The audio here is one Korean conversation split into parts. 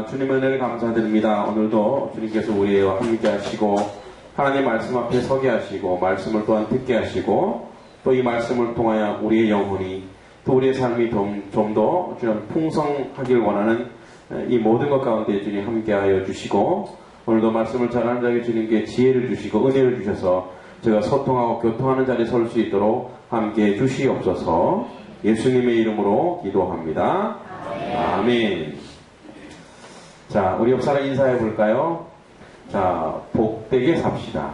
주님의 은혜를 감사드립니다. 오늘도 주님께서 우리와 함께 하시고 하나님 말씀 앞에 서게 하시고 말씀을 또한 듣게 하시고 또 이 말씀을 통하여 우리의 영혼이 또 우리의 삶이 좀 더 주님 풍성하길 원하는 이 모든 것 가운데 주님 함께하여 주시고 오늘도 말씀을 전하는 자에게 주님께 지혜를 주시고 은혜를 주셔서 제가 소통하고 교통하는 자리에 설 수 있도록 함께해 주시옵소서. 예수님의 이름으로 기도합니다. 아멘. 자, 우리 옆 사람 인사해 볼까요? 자, 복되게 삽시다.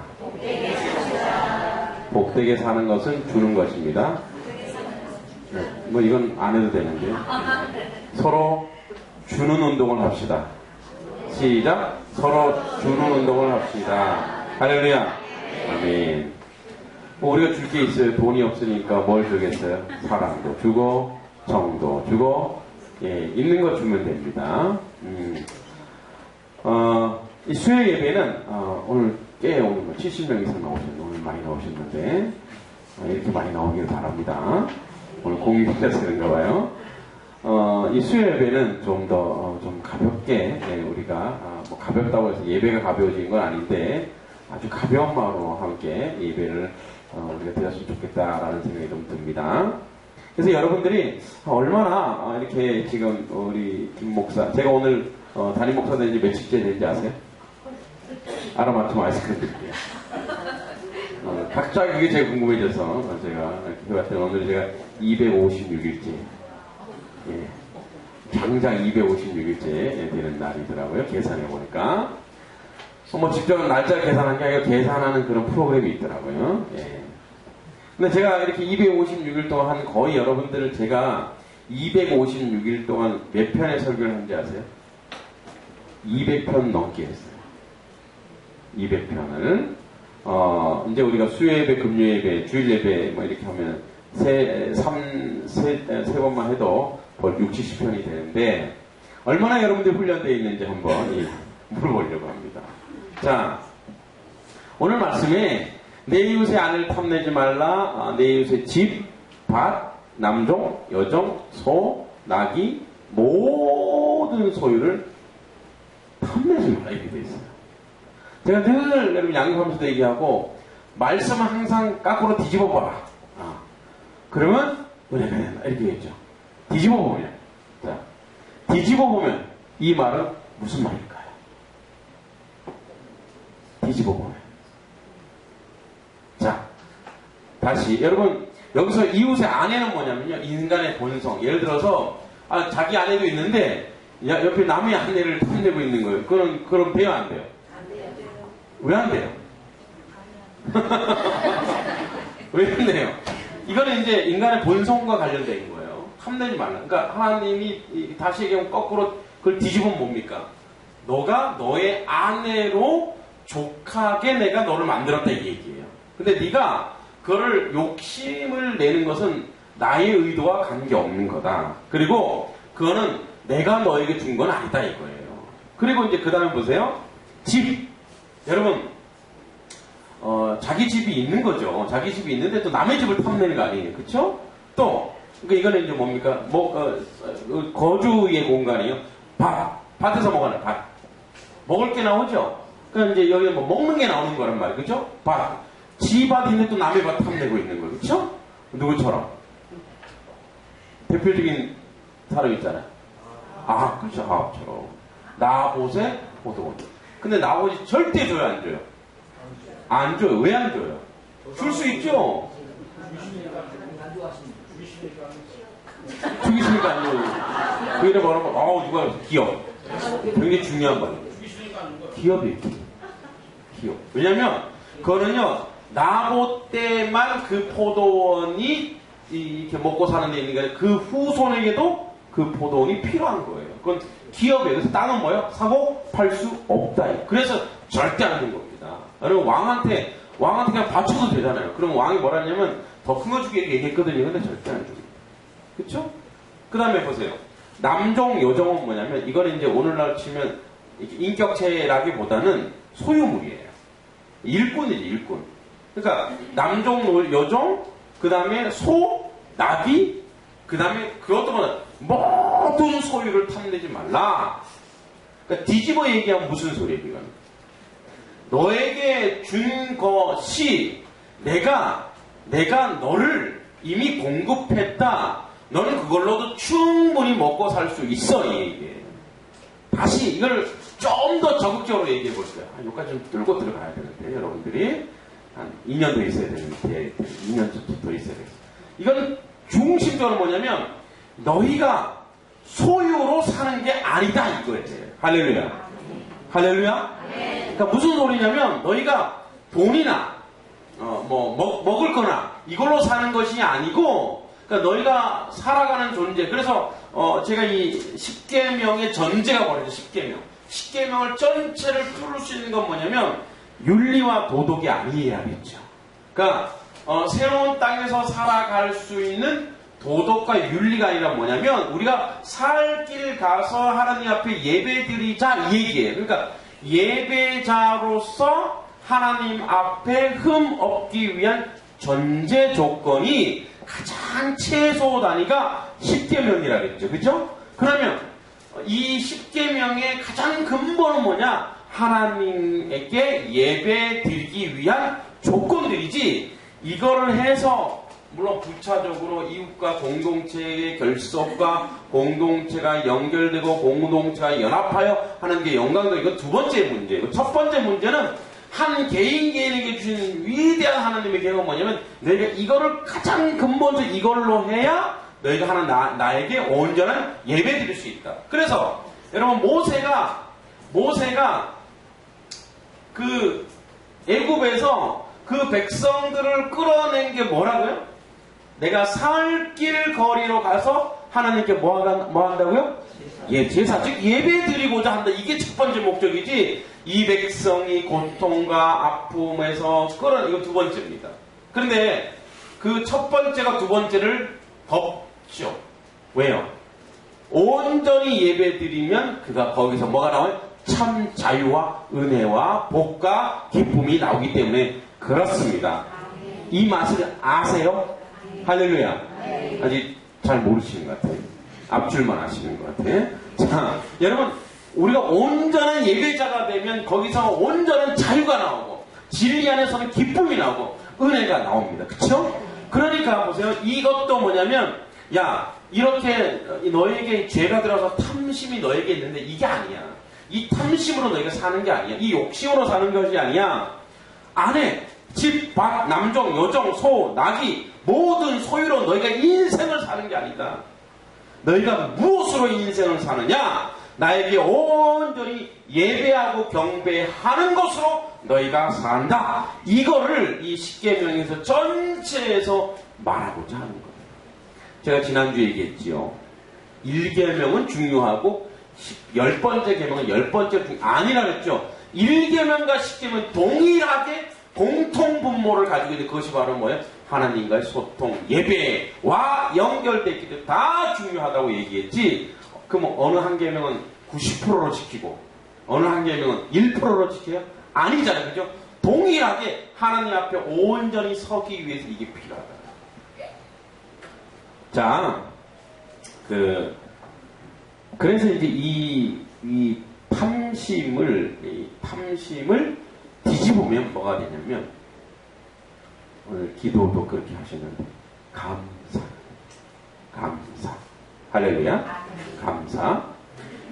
복되게 사는 것은 주는 것입니다. 네, 뭐 이건 안 해도 되는데요. 서로 주는 운동을 합시다. 시작. 서로 주는 운동을 합시다. 할렐루야. 아멘. 뭐 우리가 줄 게 있어요. 돈이 없으니까 뭘 주겠어요? 사랑도 주고 정도 주고 있는 거 주면 됩니다. 이 수요 예배는 오늘 꽤 오늘 70명 이상 나오셨는데 오늘 많이 나오셨는데 이렇게 많이 나오길 바랍니다. 오늘 공익이라서 그런가 봐요. 이 수요 예배는 좀 더 좀 가볍게 우리가 뭐 가볍다고 해서 예배가 가벼워진 건 아닌데 아주 가벼운 마음으로 함께 예배를 우리가 드렸으면 좋겠다라는 생각이 좀 듭니다. 그래서 여러분들이 얼마나 이렇게 지금 우리 김 목사 제가 오늘 담임 목사 된 지 며칠째 된지 아세요? 알아맞히면 아이스크림 드릴게요. 각자 그게 제일 궁금해져서 제가 이렇게 해봤더니 오늘 제가 256일째 당장 256일째 되는 날이더라고요. 계산해보니까 뭐 직접 날짜를 계산한 게 아니라 계산하는 그런 프로그램이 있더라고요. 근데 제가 이렇게 256일 동안 거의 여러분들을 제가 256일 동안 몇 편의 설교를 한지 아세요? 200편 넘게 했어요. 200편을. 이제 우리가 수요예배, 금요예배, 주일예배, 뭐 이렇게 하면 세 번만 해도 벌 60, 70편이 되는데, 얼마나 여러분들이 훈련되어 있는지 한번 물어보려고 합니다. 자, 오늘 말씀에 내 이웃의 아내를 탐내지 말라, 내 이웃의 집, 밭, 남종, 여종, 소, 나귀, 모든 소유를 탐내지 말라 이렇게 되어 있어요. 제가 늘 여러분 양육하면서도 얘기하고 말씀은 항상 거꾸로 뒤집어 봐라. 그러면 은혜가 된다 이렇게 얘기했죠. 뒤집어 보면 자, 뒤집어 보면 이 말은 무슨 말일까요? 뒤집어 보면 자 다시 여러분 여기서 이웃의 아내는 뭐냐면요 인간의 본성. 예를 들어서 자기 아내도 있는데 옆에 남의 아내를 탐내고 있는 거예요. 그럼 돼요 안 돼요? 왜 안 돼요? 왜 안 돼요? 이거는 이제 인간의 본성과 관련된 거예요. 탐내지 말라. 그러니까 하나님이 다시 얘기하면 거꾸로 그걸 뒤집으면 뭡니까? 너가 너의 아내로 족하게 내가 너를 만들었다 이 얘기예요. 근데 네가 그거를 욕심을 내는 것은 나의 의도와 관계없는 거다. 그리고 그거는 내가 너에게 준 건 아니다 이거예요. 그리고 이제 그 다음에 보세요. 집. 여러분 자기 집이 있는 거죠. 자기 집이 있는데 또 남의 집을 탐내는 거 아니에요. 그쵸? 또 그러니까 이거는 이제 뭡니까? 거주의 공간이에요. 밭에서 먹어라. 밭. 먹을 게 나오죠. 그러니까 이제 여기 뭐 먹는 게 나오는 거란 말이에요. 그쵸? 밭. 지 밭인데 또 남의 밭 탐내고 있는 거예요. 그쵸? 누구처럼? 대표적인 사람 있잖아요. 그렇죠. 아합처럼. 나봇의 포도원. 근데 나봇이 절대 줘요, 안 줘요? 안 줘요. 왜 안 줘요? 줄 수 있죠? 죽이시니까 안 줘요. 그 이름 뭐라고? 누가 기업. 굉장히 중요한 거예요. 기업이에요. 기업. 왜냐면, 그거는요, 나봇 때만 그 포도원이 이렇게 먹고 사는 데 있는 게 아니라 그 후손에게도 그 포도원이 필요한 거예요. 그건 기업이에요. 그래서 땅은 뭐예요? 사고 팔 수 없다. 그래서 절대 안 준 겁니다. 여러분 왕한테 그냥 바쳐도 되잖아요. 그럼 왕이 뭐라 했냐면 더 큰 거 주게 얘기했거든요. 근데 절대 안 줍니다. 그쵸? 그 다음에 보세요. 남종, 여종은 뭐냐면 이거는 이제 오늘날 치면 인격체라기보다는 소유물이에요. 일꾼이지 일꾼. 그러니까 남종, 여종, 그 다음에 소, 나귀, 그 다음에 그것도 뭐냐 모든 소유를 탐내지 말라. 그러니까 뒤집어 얘기하면 무슨 소리예요, 이건? 너에게 준 것이 내가 너를 이미 공급했다. 너는 그걸로도 충분히 먹고 살 수 있어, 이 얘기예요. 다시 이걸 좀 더 적극적으로 얘기해 볼게요. 여기까지 좀 뚫고 들어가야 되는데, 여러분들이 한 2년 더 있어야 되는데, 2년 더 있어야 돼요. 이건 중심적으로 뭐냐면, 너희가 소유로 사는 게 아니다, 이거예요. 할렐루야. 할렐루야? 그러니까 무슨 소리냐면, 너희가 돈이나, 먹을 거나, 이걸로 사는 것이 아니고, 그러니까 너희가 살아가는 존재. 그래서, 제가 이 10계명의 전제가 뭐냐면, 10계명. 10계명을 전체를 풀을 수 있는 건 뭐냐면, 윤리와 도덕이 아니야겠죠. 그러니까, 새로운 땅에서 살아갈 수 있는 도덕과 윤리가 아니라 뭐냐면, 우리가 살 길 가서 하나님 앞에 예배드리자, 이 얘기예요. 그러니까, 예배자로서 하나님 앞에 흠 없기 위한 전제 조건이 가장 최소 단위가 10계명이라겠죠. 그죠? 그러면 이 10계명의 가장 근본은 뭐냐? 하나님에게 예배 드리기 위한 조건들이지, 이거를 해서 물론 부차적으로 이웃과 공동체의 결속과 공동체가 연결되고 공동체가 연합하여 하는 게 영광도, 이건 두 번째 문제예요. 첫 번째 문제는 한 개인에게 주신 위대한 하나님의 계획은 뭐냐면, 너희가 이거를 가장 근본적으로 이걸로 해야 너희가 나에게 온전한 예배 드릴 수 있다. 그래서 여러분, 모세가 그 애굽에서 그 백성들을 끌어낸 게 뭐라고요? 내가 살 길 거리로 가서 하나님께 뭐 한다고요? 제사, 즉 예배 드리고자 한다. 이게 첫 번째 목적이지, 이 백성이 고통과 아픔에서 이거 두 번째입니다. 그런데 그 첫 번째가 두 번째를 덮죠. 왜요? 온전히 예배 드리면 그가 거기서 뭐가 나와요? 참 자유와 은혜와 복과 기쁨이 나오기 때문에 그렇습니다. 이 맛을 아세요? 할렐루야. 아직 잘 모르시는 것 같아요. 앞줄만 아시는 것 같아요. 자, 여러분, 우리가 온전한 예배자가 되면 거기서 온전한 자유가 나오고, 진리 안에서는 기쁨이 나오고 은혜가 나옵니다. 그쵸? 그러니까 보세요. 이것도 뭐냐면, 야, 이렇게 너에게 죄가 들어서 탐심이 너에게 있는데 이게 아니야. 이 탐심으로 너희가 사는 게 아니야. 이 욕심으로 사는 것이 아니야. 아내, 집, 밭, 남종, 여종, 소, 나귀, 모든 소유로 너희가 인생을 사는 게 아니다. 너희가 무엇으로 인생을 사느냐? 나에게 온전히 예배하고 경배하는 것으로 너희가 산다. 이거를 이 10계명에서 전체에서 말하고자 하는 거예요. 제가 지난주에 얘기했지요. 1계명은 중요하고 10번째 계명은 10번째 아니라 그랬죠. 1계명과 10계명은 동일하게 공통분모를 가지고 있는 그것이 바로 뭐예요? 하나님과의 소통, 예배와 연결되어 있기 때문에 다 중요하다고 얘기했지. 그럼 어느 한 계명은 90%로 지키고 어느 한 계명은 1%로 지켜요? 아니잖아요. 그죠? 동일하게 하나님 앞에 온전히 서기 위해서 이게 필요하다. 자, 그래서 이제 이 탐심을 뒤집으면 뭐가 되냐면, 오늘 기도도 그렇게 하셨는데, 감사. 할렐루야. 감사.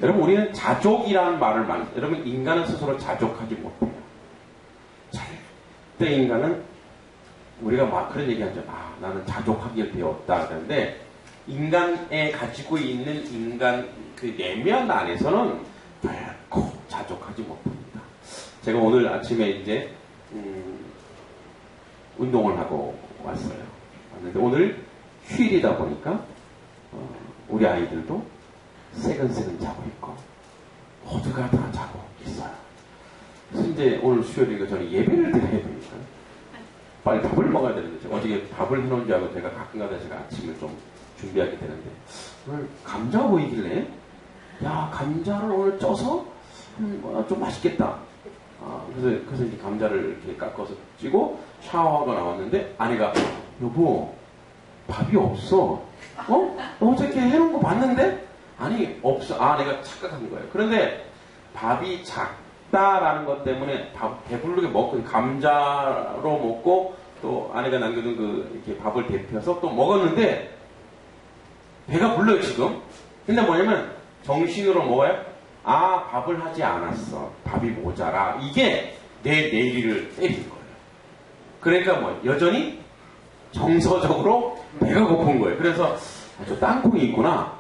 여러분, 우리는 자족이라는 말을 여러분, 인간은 스스로 자족하지 못해요. 절대 인간은, 우리가 막 그런 얘기 하죠. 나는 자족하기를 배웠다. 그런데, 인간에 가지고 있는 인간 그 내면 안에서는 결코 자족하지 못합니다. 제가 오늘 아침에 이제, 운동을 하고 왔어요. 왔는데, 오늘 휴일이다 보니까, 우리 아이들도 새근새근 자고 있고, 모두가 다 자고 있어요. 그래서 이제 오늘 수요일이니까 저는 예배를 드려야 되니까, 빨리 밥을 먹어야 되는데, 제가 어저께 밥을 해놓은 줄 알고 제가 가끔가다 제가 아침을 좀 준비하게 되는데, 오늘 감자 보이길래, 야, 감자를 오늘 쪄서, 좀 맛있겠다. 그래서 이제 감자를 이렇게 깎아서 찌고 샤워하고 나왔는데, 아내가, 여보, 밥이 없어. 너 어저께 해놓은 거 봤는데? 아니, 없어. 내가 착각한 거예요. 그런데 밥이 작다라는 것 때문에 밥 배부르게 먹고 감자로 먹고 또 아내가 남겨둔 이렇게 밥을 데펴서 또 먹었는데 배가 불러요 지금. 근데 뭐냐면 정신으로 먹어요. 아 밥을 하지 않았어. 밥이 모자라. 이게 내 내리를 때린 거예요. 그러니까 뭐 여전히 정서적으로 배가 고픈 거예요. 그래서 저 땅콩이 있구나.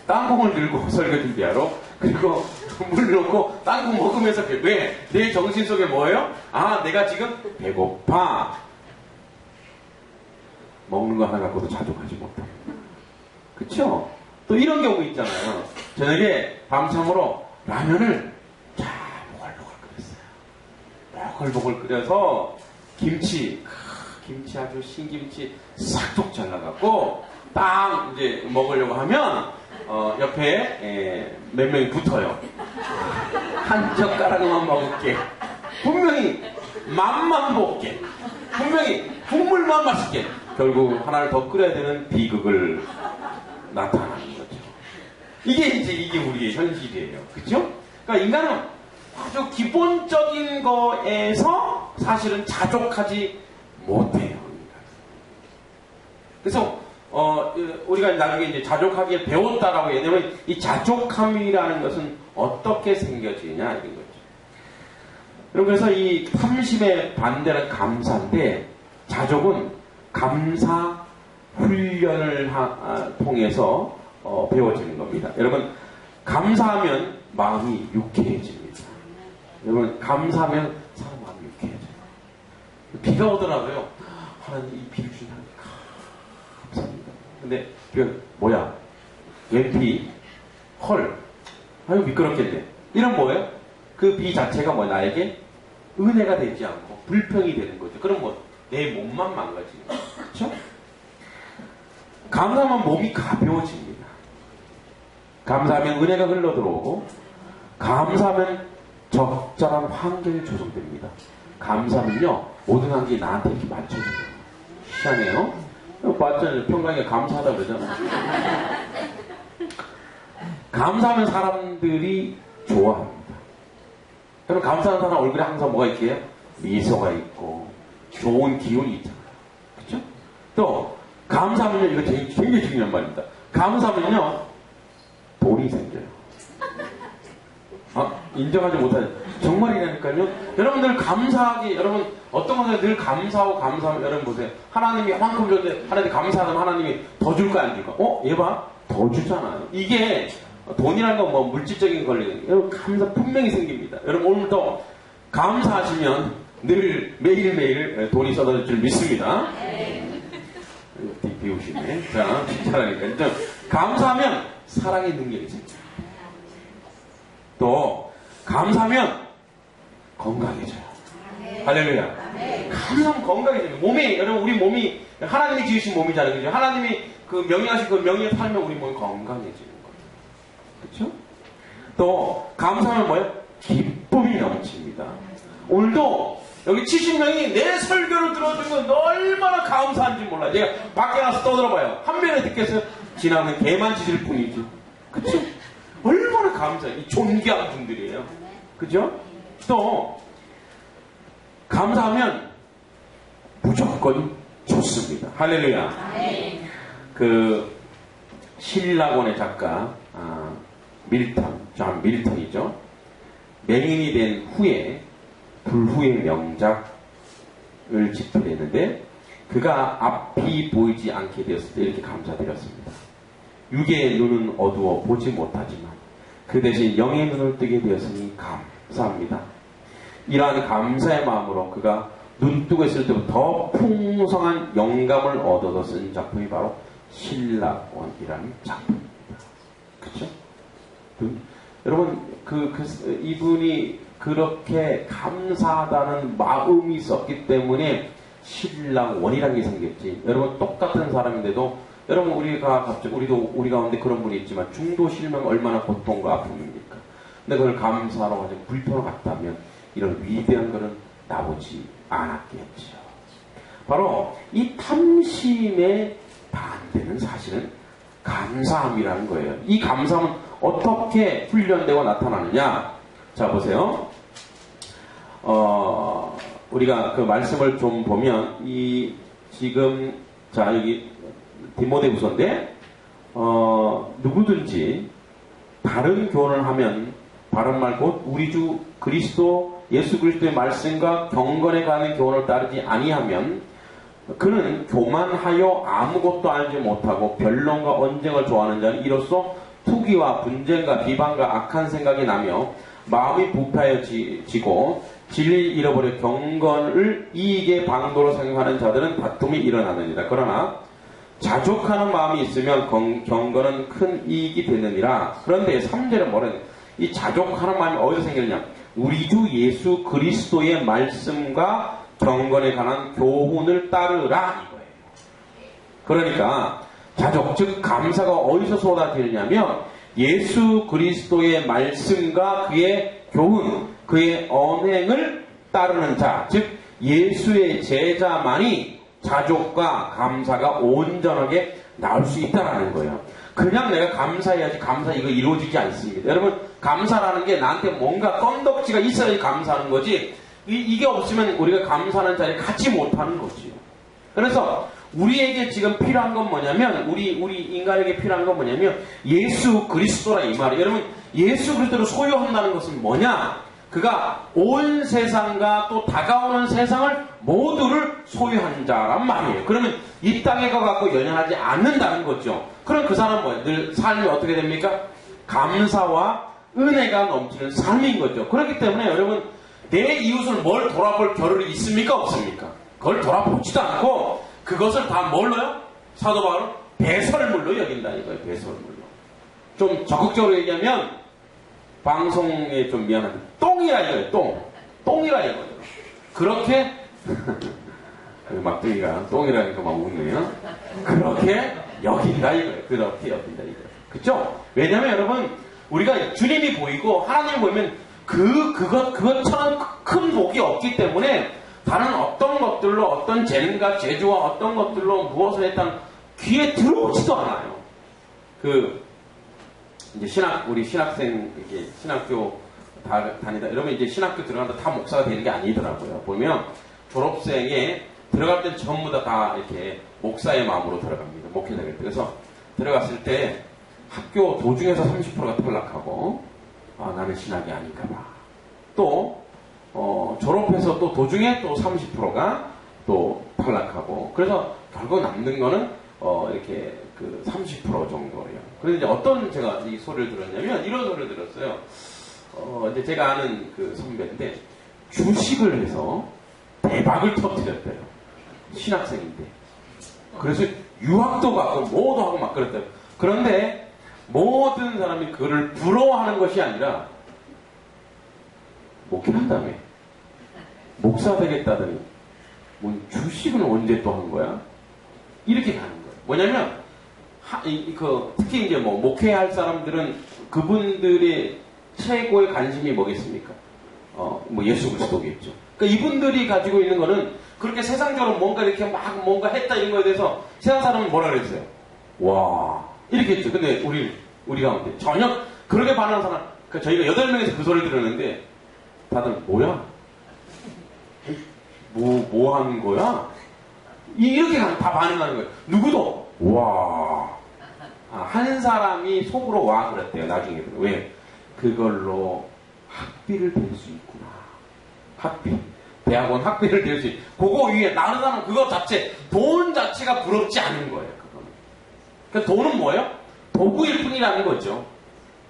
땅콩을 들고 설교 준비하러 그리고 물 넣고 땅콩 먹으면서 왜? 내 정신 속에 뭐예요? 아 내가 지금 배고파. 먹는 거 하나 갖고도 자족하지 못하고. 그쵸? 또 이런 경우 있잖아요. 저녁에 밤참으로 라면을 자 보글보글 끓였어요. 보글보글 끓여서 김치 아주 신김치 싹둑 잘라갖고 딱 이제 먹으려고 하면 옆에 몇 명이 붙어요. 한 젓가락만 먹을게. 분명히 맛만 볼게. 분명히 국물만 맛있게. 결국 하나를 더 끓여야 되는 비극을 나타나는 거죠. 이게 우리의 현실이에요. 그죠? 그러니까 인간은 아주 기본적인 거에서 사실은 자족하지 못해요. 그래서 우리가 나중에 이제 자족하기를 배웠다라고 얘기하면 이 자족함이라는 것은 어떻게 생겨지냐 이런 거죠. 그래서 이 탐심의 반대는 감사인데 자족은 감사 훈련을 통해서 배워지는 겁니다. 여러분 감사하면 마음이 유쾌해집니다. 여러분 감사하면 사람 마음이 유쾌해져요. 비가 오더라도요. 하나님 이 비를 주신 하나님 감사합니다. 근데 그 뭐야? 웬비 헐 아유 미끄럽겠네. 이런 뭐예요? 그 비 자체가 뭐 나에게 은혜가 되지 않고 불평이 되는 거죠. 그럼 뭐 내 몸만 망가지는 거죠. 그렇죠? 감사하면 몸이 가벼워집니다. 감사하면 은혜가 흘러들어오고 감사하면 적절한 환경이 조성됩니다. 감사하면요 모든 환경이 나한테 이렇게 맞춰져요. 희한해요. 봤잖아요. 평강에 감사하다 그러잖아요. 감사하면 사람들이 좋아합니다. 여러분 감사하는 사람 얼굴에 항상 뭐가 있게요? 미소가 있고 좋은 기운이 있잖아요. 그렇죠? 또 감사하면요 이거 굉장히 중요한 말입니다. 감사하면요 돈이 생겨요. 인정하지 못하죠. 정말이라니까요. 여러분들 감사하기 여러분 어떤 것에 늘 감사하면 여러분 보세요. 하나님이 만큼 줬는데 하나님 감사하면 하나님이 더 줄까 안 줄까? 얘 봐. 더 주잖아요. 이게 돈이라는 건 뭐 물질적인 권리거든요. 여러분 감사 분명히 생깁니다. 여러분 오늘도 감사하시면 늘 매일매일 돈이 쏟아질 줄 믿습니다. 비우시네. 자, 칭찬하니까. 감사하면 사랑의 능력이 생겨요. 또 감사하면 건강해져요. 할렐루야. 감사하면 건강해져요. 몸이 여러분 우리 몸이 하나님이 지으신 몸이잖아요. 그죠? 하나님이 그 명령하신 그 명령에 살면 우리 몸이 건강해지는 거예요. 그렇죠? 또 감사하면 뭐예요? 기쁨이 넘칩니다. 오늘도 여기 70명이 내 설교를 들어준 건 얼마나 감사한지 몰라요. 제가 밖에 나서 떠들어봐요. 한 명에 듣겠어요? 지나가는 개만 짖을 뿐이지. 그쵸? 얼마나 감사해요. 이 존귀한 분들이에요. 그죠? 또 감사하면 무조건 좋습니다. 할렐루야. 그 신라곤의 작가 존 밀턴이죠. 맹인이 된 후에 불후의 명작을 집필했는데 그가 앞이 보이지 않게 되었을 때 이렇게 감사드렸습니다. 육의 눈은 어두워 보지 못하지만 그 대신 영의 눈을 뜨게 되었으니 감사합니다. 이러한 감사의 마음으로 그가 눈 뜨고 있을 때부터 더 풍성한 영감을 얻어서 쓴 작품이 바로 신라곤이라는 작품입니다. 그렇죠? 여러분 이분이 그렇게 감사하다는 마음이 있었기 때문에 신라곤이라는 게 생겼지. 여러분 똑같은 사람인데도 여러분 우리 가운데 그런 분이 있지만 중도 실명 얼마나 고통과 아픔입니까? 근데 그걸 감사로 가지고 불평을 갖다면 이런 위대한 것은 나오지 않았겠죠. 바로 이 탐심의 반대는 사실은 감사함이라는 거예요. 이 감사함은 어떻게 훈련되고 나타나느냐? 자, 보세요. 우리가 그 말씀을 좀 보면, 자, 여기, 디모데후서인데, 누구든지 다른 교훈을 하면, 바른 말 곧 우리 주 그리스도, 예수 그리스도의 말씀과 경건에 가는 교훈을 따르지 아니하면, 그는 교만하여 아무것도 알지 못하고 변론과 언쟁을 좋아하는 자는 이로써 투기와 분쟁과 비방과 악한 생각이 나며 마음이 부패해지고 진리를 잃어버려 경건을 이익의 방도로 생각하는 자들은 다툼이 일어나느니라. 그러나 자족하는 마음이 있으면 경건은 큰 이익이 되느니라. 그런데 3절에 뭐래요? 이 자족하는 마음이 어디서 생겼냐? 우리 주 예수 그리스도의 말씀과 경건에 관한 교훈을 따르라 이거예요. 그러니까 자족, 즉 감사가 어디서 쏟아지느냐면 예수 그리스도의 말씀과 그의 교훈, 그의 언행을 따르는 자, 즉 예수의 제자만이 자족과 감사가 온전하게 나올 수 있다는 거예요. 그냥 내가 감사해야지 감사 이거 이루어지지 않습니다. 여러분, 감사라는 게 나한테 뭔가 건덕지가 있어야지 감사하는 거지, 이게 없으면 우리가 감사하는 자리에 가지 못하는 거지요. 그래서 우리에게 지금 필요한 건 뭐냐면, 우리 인간에게 필요한 건 뭐냐면 예수 그리스도라 이 말이에요. 여러분, 예수 그리스도를 소유한다는 것은 뭐냐? 그가 온 세상과 또 다가오는 세상을 모두를 소유한 자란 말이에요. 그러면 이 땅에 가갖고 연연하지 않는다는 거죠. 그럼 그 사람은 뭐예요? 늘 삶이 어떻게 됩니까? 감사와 은혜가 넘치는 삶인 거죠. 그렇기 때문에 여러분, 내 이웃을 뭘 돌아볼 겨를이 있습니까? 없습니까? 그걸 돌아보지도 않고 그것을 다 뭘로요? 사도 바울은 배설물로 여긴다 이거예요. 배설물로. 좀 적극적으로 얘기하면 방송에 좀 미안한데 똥이라 이거예요. 똥이라 이거예요. 그렇게 막둥이가 똥이라니까 막 웃네요. 그렇게 여긴다 이거예요. 그렇게 여긴다 이거예요. 그쵸? 왜냐면 여러분, 우리가 주님이 보이고 하나님이 보이면 그것처럼 큰 복이 없기 때문에 다른 어떤 것들로, 어떤 재능과 재주와 어떤 것들로 무엇을 했던 귀에 들어오지도 않아요. 이제 우리 신학생, 이렇게 신학교 다니다, 이러면 이제 신학교 들어간다 다 목사가 되는 게 아니더라고요. 보면 졸업생에 들어갈 땐 전부 다 이렇게 목사의 마음으로 들어갑니다. 목회자가. 그래서 들어갔을 때 학교 도중에서 30%가 탈락하고, 나는 신학이 아닌가봐. 또, 졸업해서 또 도중에 또 30%가 또 탈락하고, 그래서 결국 남는 거는, 이렇게 30% 정도예요. 그래서 이제 어떤 제가 이 소리를 들었냐면, 이런 소리를 들었어요. 이제 제가 아는 그 선배인데, 주식을 해서 대박을 터뜨렸대요. 신학생인데. 그래서 유학도 가고, 뭐도 하고 막 그랬대요. 그런데, 모든 사람이 그를 부러워하는 것이 아니라 목회한다며 목사 되겠다더니 뭔 주식을 언제 또 한 거야? 이렇게 가는 거예요. 뭐냐면 특히 이제 목회할 사람들은 그분들의 최고의 관심이 뭐겠습니까? 예수 그리스도겠죠. 그러니까 이분들이 가지고 있는 거는 그렇게 세상적으로 뭔가 이렇게 막 뭔가 했다 이런 거에 대해서 세상 사람은 뭐라 그랬어요? 와, 이렇게 했죠. 근데 우리 가운데 전혀 그렇게 반응하는 사람, 저희가 8명에서 그 소리를 들었는데 다들 뭐야? 뭐 하는 거야? 이렇게 다 반응하는 거예요. 누구도 와. 한 사람이 속으로 와 그랬대요. 나중에. 왜? 그걸로 학비를 댈 수 있구나. 학비. 대학원 학비를 댈 수 있. 그거 위에 나는 사람 그거 자체, 돈 자체가 부럽지 않은 거예요. 그거는. 그러니까 돈은 뭐예요? 도구일 뿐이라는 거죠.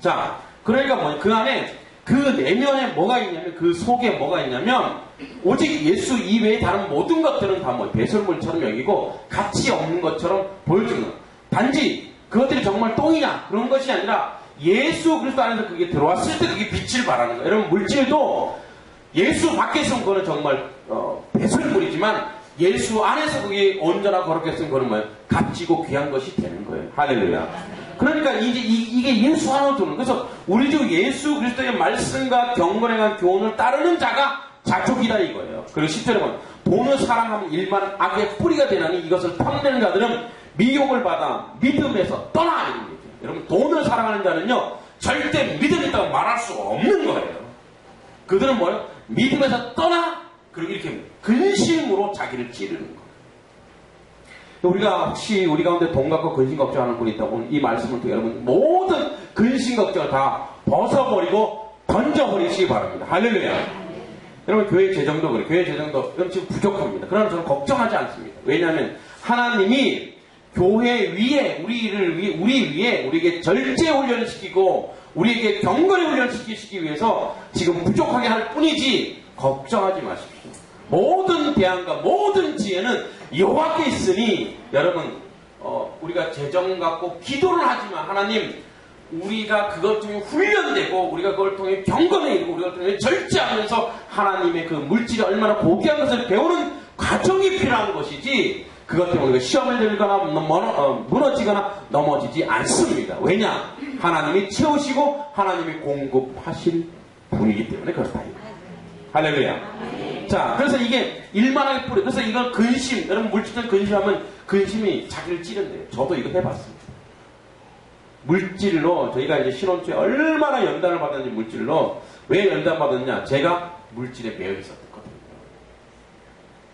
자, 그러니까 그 안에 그 내면에 뭐가 있냐면, 그 속에 뭐가 있냐면, 오직 예수 이외의 다른 모든 것들은 다 배설물처럼 여기고 가치 없는 것처럼 보여주는 거예요. 단지 그것들이 정말 똥이냐 그런 것이 아니라 예수 그리스도 안에서 그게 들어왔을 때 그게 빛을 발하는 거예요. 여러분, 물질도 예수 밖에 있으면 그거는 정말 배설물이지만 예수 안에서 그게 온전하고 거룩하게 있으면 그거는 뭐예요? 값지고 귀한 것이 되는 거예요. 할렐루야. 그러니까 이게 예수 안으로 들어오는. 그래서 우리 주 예수 그리스도의 말씀과 경건에 관한 교훈을 따르는 자가 자족이다 이거예요. 그리고 10절에 보면 돈을 사랑하면 일반 악의 뿌리가 되나니 이것을 탐내는 자들은 미혹을 받아 믿음에서 떠나 이런 얘기죠. 여러분, 돈을 사랑하는 자는요 절대 믿음 있다고 말할 수 없는 거예요. 그들은 뭐예요? 믿음에서 떠나? 그리고 이렇게 근심으로 자기를 찌르는 거예요. 우리가 혹시 우리 가운데 돈 갖고 근심 걱정하는 분이 있다고 오늘 이 말씀을 통해 여러분 모든 근심 걱정을 다 벗어버리고 던져버리시기 바랍니다. 할렐루야. 여러분 교회 재정도 그래요. 교회 재정도 지금 부족합니다. 그러나 저는 걱정하지 않습니다. 왜냐하면 하나님이 교회 위에 우리 위에 우리에게 절제 훈련을 시키고 우리에게 경건의 훈련을 시키기 위해서 지금 부족하게 할 뿐이지 걱정하지 마십시오. 모든 대안과 모든 지혜는 여호와께 있으니 여러분 우리가 재정 갖고 기도를 하지만 하나님 우리가 그것 통해 훈련되고 우리가 그걸 통해 경건에 이르고 우리가 그걸 통해 절제하면서 하나님의 그 물질이 얼마나 고귀한 것을 배우는 과정이 필요한 것이지 그것 때문에 우리가 시험에 들거나 무너지거나 넘어지지 않습니다. 왜냐? 하나님이 채우시고 하나님이 공급하실 분이기 때문에 그렇다. 할렐루야. 자, 그래서 이게 일만하게 뿌려. 그래서 이건 근심, 여러분 물질적 근심하면 근심이 자기를 찌른대요. 저도 이거 해봤습니다. 물질로 저희가 이제 신혼초에 얼마나 연단을 받았는지 물질로 왜 연단 받았냐? 제가 물질에 매여 있었거든요.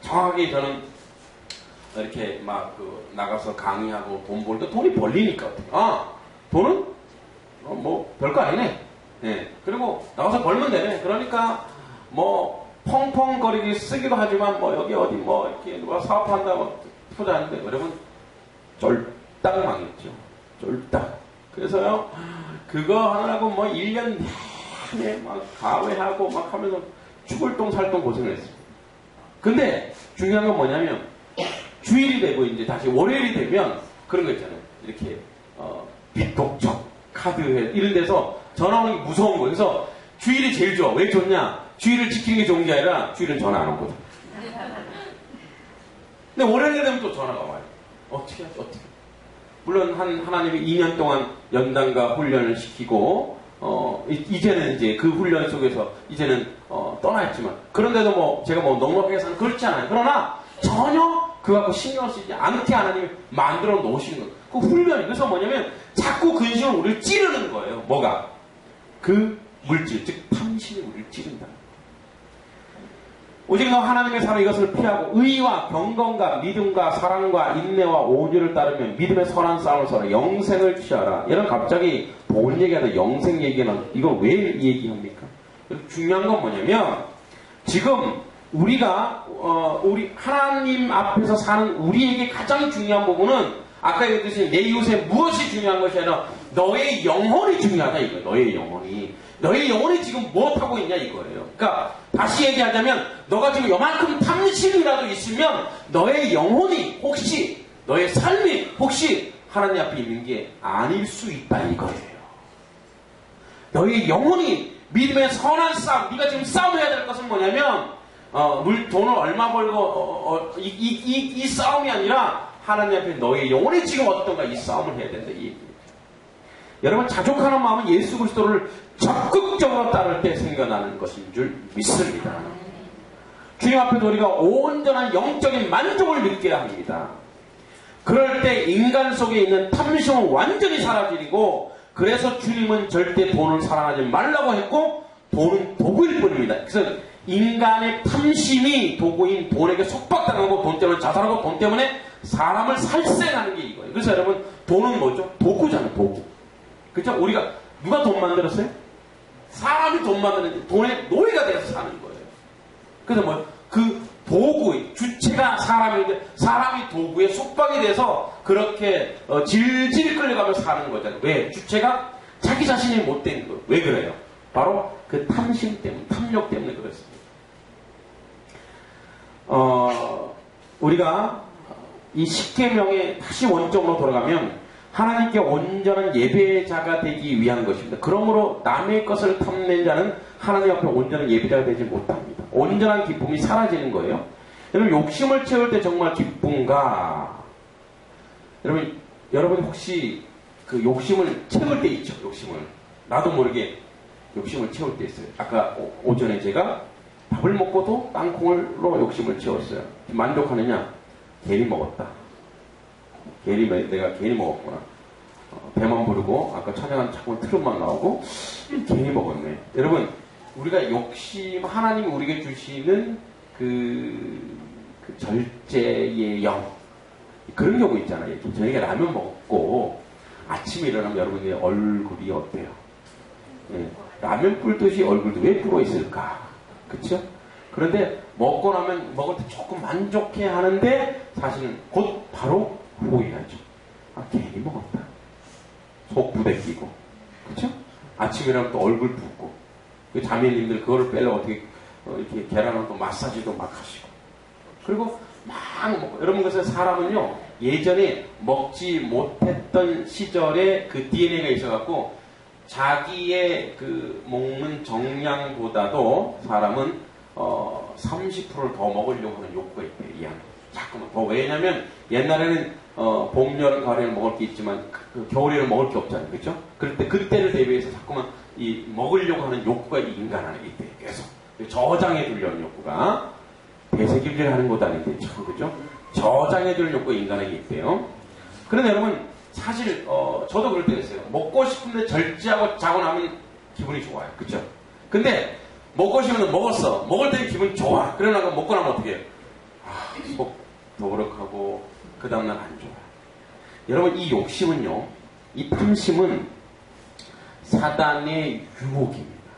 정확하게 저는 이렇게 막 나가서 강의하고 돈 벌 때 돈이 벌리니까 어떻게? 돈은 뭐 별거 아니네. 네. 그리고 나가서 벌면 되네. 그러니까 뭐 펑펑거리기 쓰기도 하지만 뭐 여기 어디 뭐 이렇게 누가 사업한다고 투자하는데 여러분 쫄딱 망했죠. 쫄딱. 그래서요 그거 하느라고 뭐 1년 내내 막 가외하고 막 하면서 죽을 똥 살 똥 고생을 했습니다. 근데 중요한 건 뭐냐면 주일이 되고 이제 다시 월요일이 되면 그런 거 있잖아요. 이렇게 빚독촉 카드회 이런 데서 전화 오는 게 무서운 거예요. 그래서 주일이 제일 좋아. 왜 좋냐? 주일을 지키는 게 좋은 게 아니라 주일은 전화 안 오거든. 근데 월요일에 되면 또 전화가 와요. 어떻게 하지? 어떻게? 물론 하나님이 2년 동안 연단과 훈련을 시키고 이제는 이제 그 훈련 속에서 이제는 떠나있지만 그런데도 뭐 제가 뭐 넉넉하게서는 그렇지 않아요. 그러나 전혀 그거 갖고 신경 쓰지 않게 하나님이 만들어 놓으시는 거예요. 그 훈련이 그래서 뭐냐면 자꾸 근심을 우리를 찌르는 거예요. 뭐가? 그 물질, 즉 탐심이 우리를 찌른다. 오직 너 하나님의 사람 이것을 피하고 의와 경건과 믿음과 사랑과 인내와 온유를 따르면 믿음의 선한 싸움을 서라 영생을 취하라. 이런 갑자기 돈 얘기하다 영생 얘기는 이걸 왜 얘기합니까? 중요한 건 뭐냐면 지금 우리가 우리 하나님 앞에서 사는 우리에게 가장 중요한 부분은 아까 얘기했듯이 내 이웃에 무엇이 중요한 것이 아니라 너의 영혼이 중요하다 이거예요. 너의 영혼이. 너의 영혼이 지금 무엇하고 있냐 이거예요. 그러니까 다시 얘기하자면 너가 지금 요만큼 탐심이라도 있으면 너의 영혼이 혹시 너의 삶이 혹시 하나님 앞에 있는 게 아닐 수 있다 이거예요. 너의 영혼이 믿음의 선한 싸움 네가 지금 싸움해야 될 것은 뭐냐면 돈을 얼마 벌고 이 싸움이 아니라 하나님 앞에 너의 영혼이 지금 어떤가 이 싸움을 해야 된다 이 얘기예요. 여러분 자족하는 마음은 예수 그리스도를 적극적으로 따를 때 생겨나는 것인 줄 믿습니다. 주님 앞에서 우리가 온전한 영적인 만족을 느껴야 합니다. 그럴 때 인간 속에 있는 탐심은 완전히 사라지고 그래서 주님은 절대 돈을 사랑하지 말라고 했고 돈은 도구일 뿐입니다. 그래서 인간의 탐심이 도구인 돈에게 속박당하고 돈 때문에 자살하고 돈 때문에 사람을 살생하는 게 이거예요. 그래서 여러분 돈은 뭐죠? 도구잖아요. 도구. 그렇죠? 우리가 누가 돈 만들었어요? 사람이 돈 만드는데 돈의 노예가 돼서 사는 거예요. 그래서 뭐 그 도구, 주체가 사람인데 사람이 도구에 속박이 돼서 그렇게 질질 끌려가며 사는 거잖아요. 왜? 주체가 자기 자신이 못된 거예요. 왜 그래요? 바로 그 탐심 때문에, 탐욕 때문에 그렇습니다. 우리가 이 10계명의 다시 원점으로 돌아가면 하나님께 온전한 예배자가 되기 위한 것입니다. 그러므로 남의 것을 탐낸 자는 하나님 앞에 온전한 예배자가 되지 못합니다. 온전한 기쁨이 사라지는 거예요. 여러분 욕심을 채울 때 정말 기쁜가? 여러분 혹시 그 욕심을 채울 때 있죠? 욕심을 나도 모르게 욕심을 채울 때 있어요. 아까 오전에 제가 밥을 먹고도 땅콩으로 욕심을 채웠어요. 만족하느냐? 괜히 먹었다. 내가 괜히 먹었구나. 배만 부르고 아까 찬양한 차고 트름만 나오고 괜히 먹었네. 여러분 우리가 욕심, 하나님이 우리에게 주시는 그 절제의 영, 그런 경우 있잖아요. 저녁에 라면 먹고 아침에 일어나면 여러분의 얼굴이 어때요? 예, 라면 불듯이 얼굴도 왜 불어 있을까? 그쵸? 그런데 먹고 나면 먹을 때 조금 만족해 하는데 사실은 곧 바로 후회하죠. 아, 괜히 먹었다. 속 부대끼고. 그쵸? 아침에 일어나면 또 얼굴 붓고. 그 자매님들 그거를 빼려고 어떻게 이렇게 계란을 또 마사지도 막 하시고. 그리고 막 먹고. 여러분, 그래서 사람은요, 예전에 먹지 못했던 시절에 그 DNA가 있어갖고 자기의 그 먹는 정량보다도 사람은 30%를 더 먹으려고 하는 욕구가 있대요. 이 안에. 자꾸만 더. 왜냐면 옛날에는 봄, 여름, 가을에는 먹을 게 있지만 그 겨울에는 먹을 게 없잖아요. 그렇죠? 그럴 때 그때를 대비해서 자꾸만 이 먹으려고 하는 욕구가 이 인간 안에 있대요. 계속 저장해 두려는 욕구가 대세균질 하는 것도 아닌데 참 그죠? 저장해 두는 욕구가 인간에게 있대요. 그런데 여러분 사실 저도 그럴 때가 있어요. 먹고 싶은데 절제하고 자고 나면 기분이 좋아요. 그렇죠? 근데 먹고 싶으면 먹었어. 먹을 때는 기분이 좋아. 그러다가 먹고 나면 어떻게 해요? 속 더부룩하고 그 다음날 안 좋아요. 여러분 이 욕심은요, 이 탐심은 사단의 유혹입니다.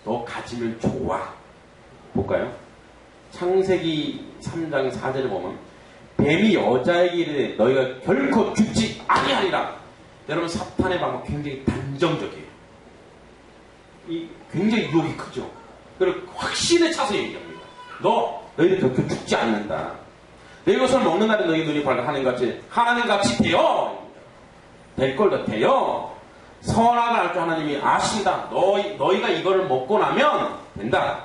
너 가지면 좋아. 볼까요? 창세기 3장 4절에 보면 뱀이 여자에게 이르되 너희가 결코 죽지 아니하리라. 여러분 사탄의 방법 굉장히 단정적이에요. 굉장히 유혹이 크죠. 그리고 확신에 차서 얘기합니다. 너희들 결코 죽지 않는다. 내 것을 먹는 날에 너희 눈이 밝아 하는 같이 하나님 같이 되어 될 걸로 되어 선악을 알 줄 하나님이 아신다. 너희가 이거를 먹고 나면 된다.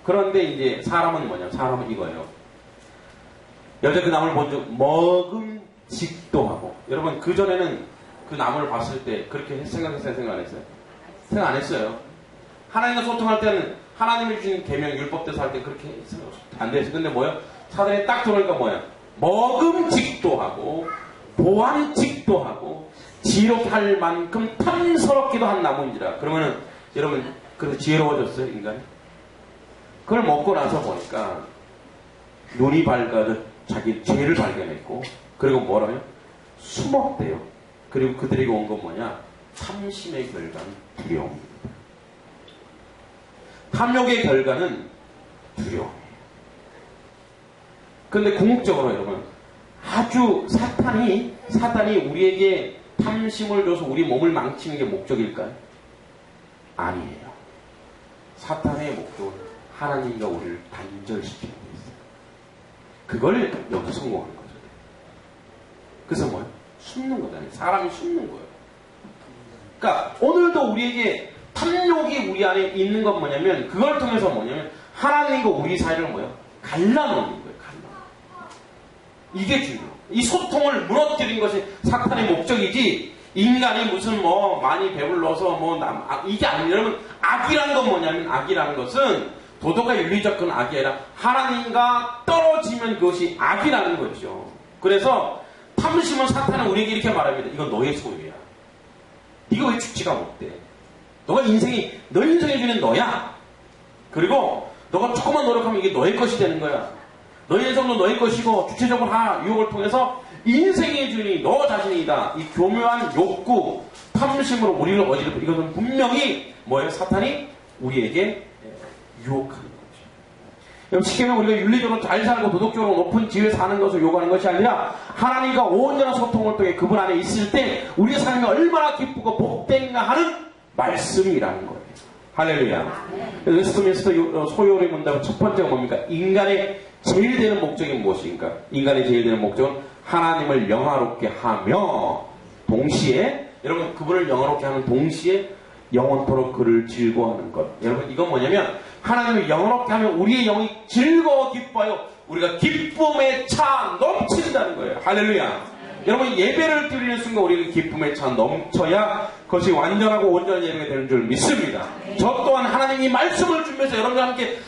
그런데 이제 사람은 뭐냐? 사람은 이거예요. 여자 그 나무를 먼저 먹음직도 하고. 여러분 그 전에는 그 나무를 봤을 때 그렇게 생각했어요? 생각 안 했어요? 생각 안 했어요. 하나님과 소통할 때는 하나님이 주신 계명 율법대로 할 때 그렇게 안 됐어요. 근데 뭐야? 사단이 딱 들어오니까 뭐야? 먹음직도 하고 보안직도 하고 지록할 만큼 탐스럽기도 한 나무인지라. 그러면은 여러분 그래서 지혜로워졌어요 인간이? 그걸 먹고 나서 보니까 눈이 밝아져 자기 죄를 발견했고 그리고 뭐라고요? 숨었대요. 그리고 그들에게 온 건 뭐냐? 탐심의 결과는 두려움입니다. 탐욕의 결과는 두려움이에요. 그런데 궁극적으로 여러분 아주 사탄이 우리에게 탐심을 줘서 우리 몸을 망치는 게 목적일까요? 아니에요. 사탄의 목적은 하나님과 우리를 단절시키는 게 있어요. 그걸 여기서 성공하는 거죠. 그래서 뭐예요? 숨는 거잖아요. 사람이 숨는 거예요. 그러니까 오늘도 우리에게 탐욕이 우리 안에 있는 건 뭐냐면 그걸 통해서 뭐냐면 하나님과 우리 사이를 뭐예요? 갈라놓는 거예요. 이게 중요해요. 이 소통을 무너뜨린 것이 사탄의 목적이지 인간이 무슨 뭐 많이 배불러서 이게 아니에요. 여러분 악이라는 건 뭐냐면 악이라는 것은 도덕과 윤리적 건 악이 아니라 하나님과 떨어지면 그것이 악이라는 거죠. 그래서 탐심은 사탄은 우리에게 이렇게 말합니다. 이건 너의 소유야. 네가 왜 죽지가 못해? 너 인생의 주는 너야. 그리고 너가 조금만 노력하면 이게 너의 것이 되는 거야. 너의 인생도 너의 것이고 주체적으로 유혹을 통해서 인생의 주인이 너 자신이다. 이 교묘한 욕구, 탐심으로 우리를 어지럽혀. 이것은 분명히 뭐예요? 사탄이 우리에게 유혹하는 거죠. 여러분 쉽게 말하면 우리가 윤리적으로 잘 살고 도덕적으로 높은 지위에 사는 것을 요구하는 것이 아니라 하나님과 온전한 소통을 통해 그분 안에 있을 때 우리의 삶이 얼마나 기쁘고 복된가 하는 말씀이라는 거예요. 할렐루야. 웨스트민스터 소요리 문답은 첫 번째가 뭡니까? 인간의 제일 되는 목적이 무엇인가? 인간의 제일 되는 목적은 하나님을 영화롭게 하며 동시에 여러분 그분을 영화롭게 하는 동시에 영원토록 그를 즐거워하는 것. 여러분 이건 뭐냐면 하나님을 영화롭게 하면 우리의 영이 즐거워 기뻐요. 우리가 기쁨에 차 넘친다는 거예요. 할렐루야. 여러분 예배를 드리는 순간 우리가 기쁨에 차 넘쳐야 그것이 완전하고 온전한 예배가 되는 줄 믿습니다. 저 또한 하나님이 말씀을 주면서 여러분과 함께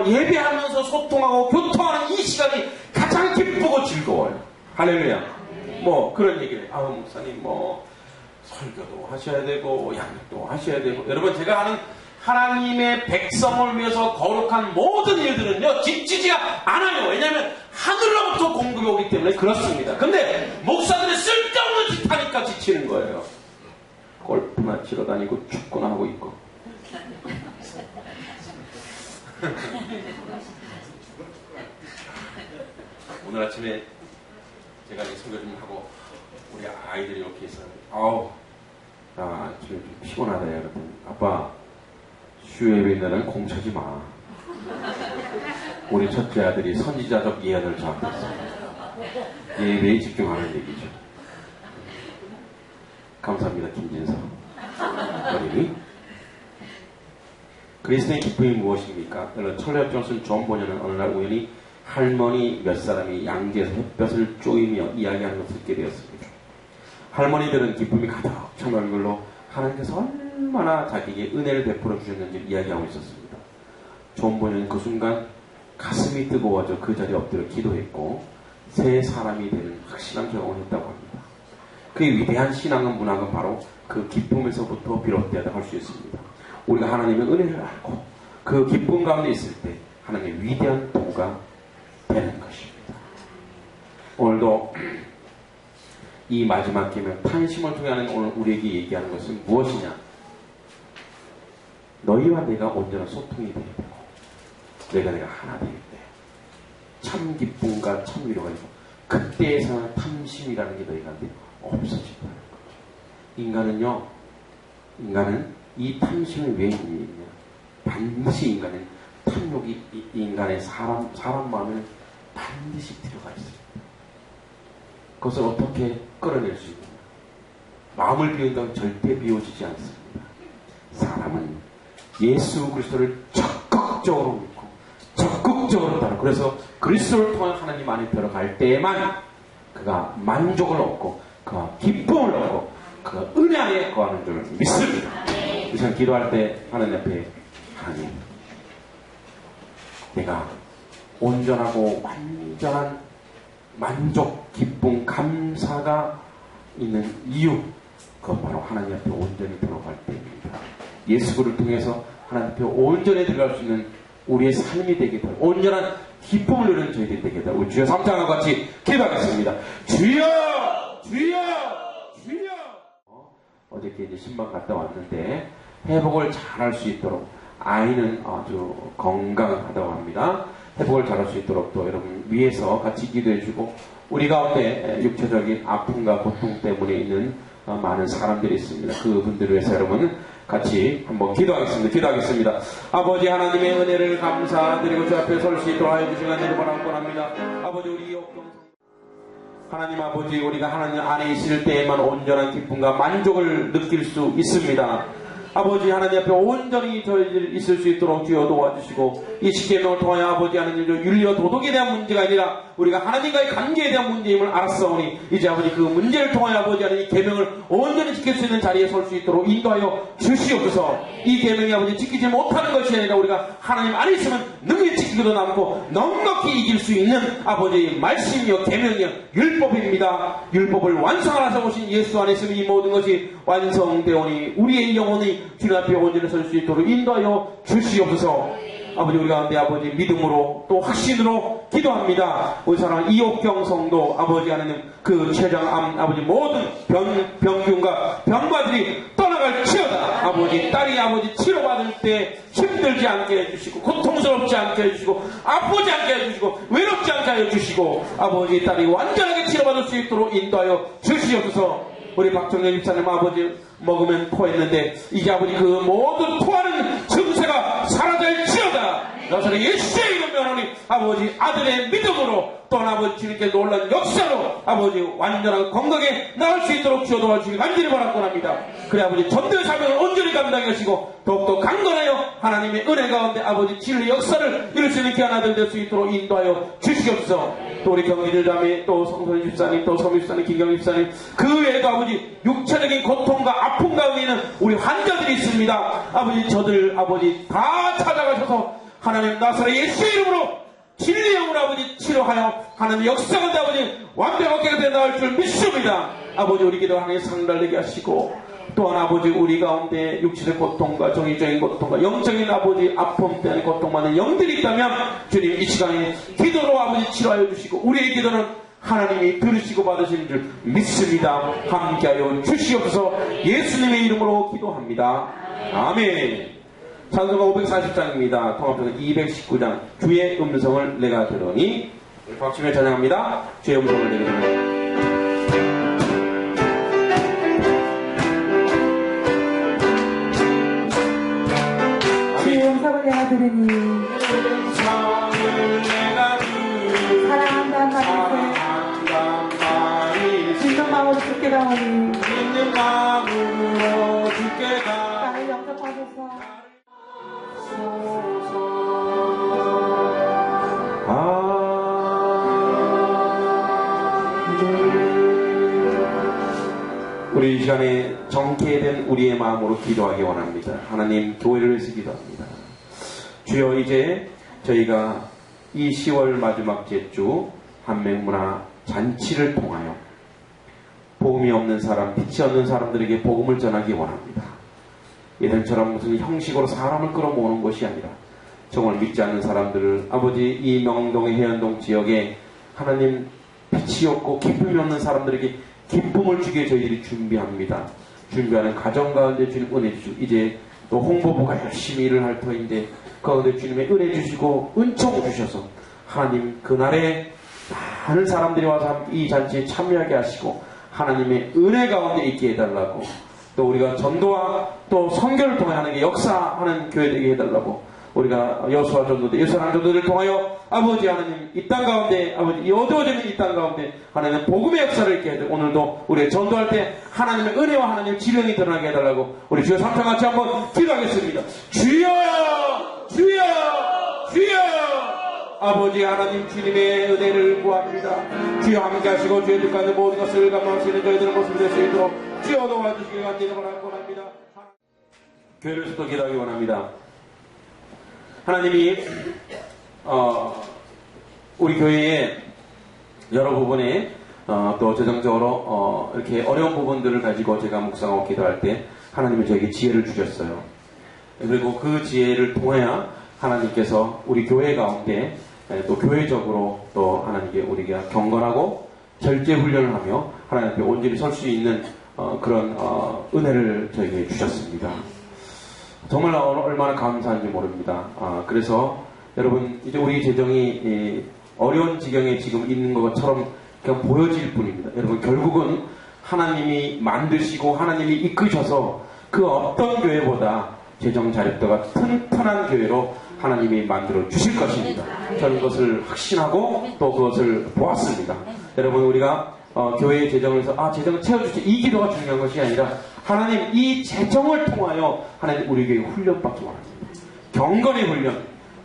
예배하면서 소통하고 교통하는 이 시간이 가장 기쁘고 즐거워요. 할렐루야. 뭐 그런 얘기를 목사님 설교도 하셔야 되고 양육도 하셔야 되고 여러분 제가 하는 하나님의 백성을 위해서 거룩한 모든 일들은요, 지치지가 않아요. 왜냐하면 하늘로부터 공급이 오기 때문에 그렇습니다. 근데 목사들이 쓸데없는 짓 하니까 지치는 거예요. 골프나 치러 다니고 축구나 하고 있고. 오늘 아침에 제가 이제 설교 좀 하고 우리 아이들이 이렇게 있어요. 아우, 나 지금 좀 피곤하다. 그랬더니 아빠, 수요예배 날은 공차지 마. 우리 첫째 아들이 선지자적 예언을 저한테 했어요. 예배에 집중하는 얘기죠. 감사합니다, 김진서 어린이. 그리스도의 기쁨이 무엇입니까? 찰리 존슨 존 보녀는 어느 날 우연히 할머니 몇 사람이 양지에서 햇볕을 쪼이며 이야기하는 것을 듣게 되었습니다. 할머니들은 기쁨이 가득 찬 얼굴로 하나님께서 얼마나 자기에게 은혜를 베풀어 주셨는지 이야기하고 있었습니다. 존 보녀는 그 순간 가슴이 뜨거워져 그 자리에 엎드려 기도했고 새 사람이 되는 확실한 경험을 했다고 합니다. 그의 위대한 신앙은 문학은 바로 그 기쁨에서부터 비롯되었다고 할 수 있습니다. 우리가 하나님의 은혜를 알고 그 기쁨 가운데 있을 때 하나님의 위대한 도가 되는 것입니다. 오늘도 이 마지막 계명 탄심을 통해 하는 오늘 우리에게 얘기하는 것은 무엇이냐? 너희와 내가 온전한 소통이 되어야 되고 내가 하나 되어야 돼. 참 기쁨과 참 위로가 있고 그때에서는 탐심이라는 게 너희 가운데 없어진다는 거죠. 인간은 이 탐심을 왜 있느냐? 반드시 인간은 탐욕이 인간의 사람 마음에 반드시 들어가 있습니다. 그것을 어떻게 끌어낼 수 있느냐? 마음을 비운다고 절대 비워지지 않습니다. 사람은 예수 그리스도를 적극적으로 믿고 적극적으로 따라 그래서 그리스도를 통한 하나님 안에 들어갈 때에만 그가 만족을 얻고 그가 기쁨을 얻고 그가 은혜 안에 거하는 줄 믿습니다. 우선 기도할 때 하나님 앞에 하나님 내가 온전하고 완전한 만족, 기쁨, 감사가 있는 이유 그건 바로 하나님 앞에 온전히 들어갈 때입니다. 예수를 통해서 하나님 앞에 온전히 들어갈 수 있는 우리의 삶이 되게 되고 온전한 기쁨을 누리는 저희들이 되게 되고 주여 삼창과 같이 기도하겠습니다. 주여! 주여! 주여! 어저께 이제 신방 갔다 왔는데 회복을 잘할 수 있도록 아이는 아주 건강하다고 합니다. 회복을 잘할 수 있도록 또 여러분 위해서 같이 기도해주고 우리 가운데 육체적인 아픔과 고통 때문에 있는 많은 사람들이 있습니다. 그분들을 위해서 여러분 같이 한번 기도하겠습니다. 아버지 하나님의 은혜를 감사드리고 주 앞에 설 수 있도록 하여 주시는 은혜를 바라옵니다. 아버지 우리 하나님 아버지 우리가 하나님 안에 있을 때에만 온전한 기쁨과 만족을 느낄 수 있습니다. 아버지 하나님 앞에 온전히 저희들 있을 수 있도록 주여 도와주시고 이 십계명을 통하여 아버지 하나님 윤리와 도덕에 대한 문제가 아니라 우리가 하나님과의 관계에 대한 문제임을 알았사오니 이제 아버지 그 문제를 통하여 아버지 하나님 이 계명을 온전히 지킬 수 있는 자리에 설 수 있도록 인도하여 주시옵소서. 이 계명이 아버지 지키지 못하는 것이 아니라 우리가 하나님 안에 있으면 능히 지키기도 남고 넉넉히 이길 수 있는 아버지의 말씀이요 계명이요 율법입니다. 율법을 완성하셔 오신 예수 안에 있으면 이 모든 것이 완성되오니 우리의 영혼이 주님 앞에 온전히 설 수 있도록 인도하여 주시옵소서. 아버지 우리 가운데 아버지 믿음으로 또 확신으로 기도합니다. 우리 사랑하는 이옥경 성도 아버지 하나님 그 췌장암 아버지 모든 병균과 병마들이 떠나갈지어다. 아버지 딸이 아버지 치료받을 때 힘들지 않게 해주시고 고통스럽지 않게 해주시고 아프지 않게 해주시고 외롭지 않게 해주시고 아버지 딸이 완전하게 치료받을 수 있도록 인도하여 주시옵소서. 우리 박정현 집사님 아버지 먹으면 토했는데 이제 아버지 그 모든 토하는 증세가 사라질지어다. 나사렛 예수의 이름 명하니 아버지 아들의 믿음으로 또 아버지 주님께 놀란 역사로 아버지 완전하게 건강하게 나을 수 있도록 주여 도와주시기 간절히 바라곤 합니다. 그래 아버지 전도의 사명을 온전히 감당하시고 더욱더 강건하여 하나님의 은혜 가운데 아버지 진리 역사를 이룰 수 있는 귀한 아들 될 수 있도록 인도하여 주시옵소서. 또 우리 경기들 자매 또 성선 집사님 또 서미 집사님 김경 집사님 그 외에도 아버지 육체적인 고통과 아픔 가운데 있는 우리 환자들이 있습니다. 아버지 저들 아버지 다 찾아가셔서 하나님 나사렛 예수의 이름으로 진리의 영으로 아버지 치료하여 하나님 역사 가운데 아버지 완벽하게 나올 줄 믿습니다. 아버지 우리 기도 하나님 상달되게 하시고 또한 아버지 우리 가운데 육체의 고통과 정의적인 고통과 영적인 아버지 아픔 때문에 고통받는 영들이 있다면 주님 이 시간에 기도로 아버지 치료하여 주시고 우리의 기도는 하나님이 들으시고 받으시는 줄 믿습니다. 함께하여 주시옵소서. 예수님의 이름으로 기도합니다. 아멘. 찬송가 540장입니다. 통합성은 219장 주의 음성을 내가 들으니 박수며 찬양합니다. 주의 음성을 내가 들으니 주의 음성을 내가 들으니 사랑한다는 말씀을 믿는 마음으로 죽게 가오니 나를 영접하소서. 우리 이 시간에 정케된 우리의 마음으로 기도하기 원합니다. 하나님 교회를 위해서 기도합니다. 주여 이제 저희가 이 10월 마지막 제주 한명문화 잔치를 통하여 복음이 없는 사람, 빛이 없는 사람들에게 복음을 전하기 원합니다. 예전처럼 무슨 형식으로 사람을 끌어모으는 것이 아니라 정말 믿지 않는 사람들을 아버지 이 명동의 해안동 지역에 하나님 빛이 없고 기쁨이 없는 사람들에게 기쁨을 주기에 저희들이 준비합니다. 준비하는 가정 가운데 주님 은혜 주시고 이제 또 홍보부가 열심히 일을 할 터인데 그 가운데 주님의 은혜 주시고 은총 주셔서 하나님 그날에 많은 사람들이 와서 이 잔치에 참여하게 하시고 하나님의 은혜 가운데 있게 해달라고 또 우리가 전도와 또 선교를 통해 하는 게 역사하는 교회 되게 해달라고 우리가 여수와 전도대 예수랑 전도를 통하여 아버지 하나님 이 땅 가운데 아버지 어두워지는 이 땅 가운데 하나님 복음의 역사를 있게 해달라고 오늘도 우리 전도할 때 하나님의 은혜와 하나님의 지령이 드러나게 해달라고 우리 주여 3차 같이 한번 기도하겠습니다. 주여 주여 주여 아버지 하나님 주님의 은혜를 구합니다. 주여 함께 하시고 주의 뜻가운데 모든 것을 감당하시는 저희들의 모습이 될 수 있도록 주여 도와주시길 간절히 원합니다. 교회를 또 기도하기 원합니다. 하나님이 우리 교회의 여러 부분에 또 재정적으로 이렇게 어려운 부분들을 가지고 제가 묵상하고 기도할 때 하나님은 저에게 지혜를 주셨어요. 그리고 그 지혜를 통하여 하나님께서 우리 교회 가운데 또 교회적으로 또 하나님께 우리가 경건하고 절제 훈련을 하며 하나님 앞에 온전히 설 수 있는 그런 은혜를 저에게 주셨습니다. 정말 얼마나 감사한지 모릅니다. 그래서 여러분 이제 우리 재정이 어려운 지경에 지금 있는 것처럼 그냥 보여질 뿐입니다. 여러분 결국은 하나님이 만드시고 하나님이 이끄셔서 그 어떤 교회보다 재정 자립도가 튼튼한 교회로 하나님이 만들어 주실 것입니다. 저는 그것을 확신하고 또 그것을 보았습니다. 여러분 우리가 교회의 재정에서 재정을 채워주지 이 기도가 중요한 것이 아니라 하나님 이 재정을 통하여 하나님 우리 교회 훈련받기 원합니다. 경건의 훈련,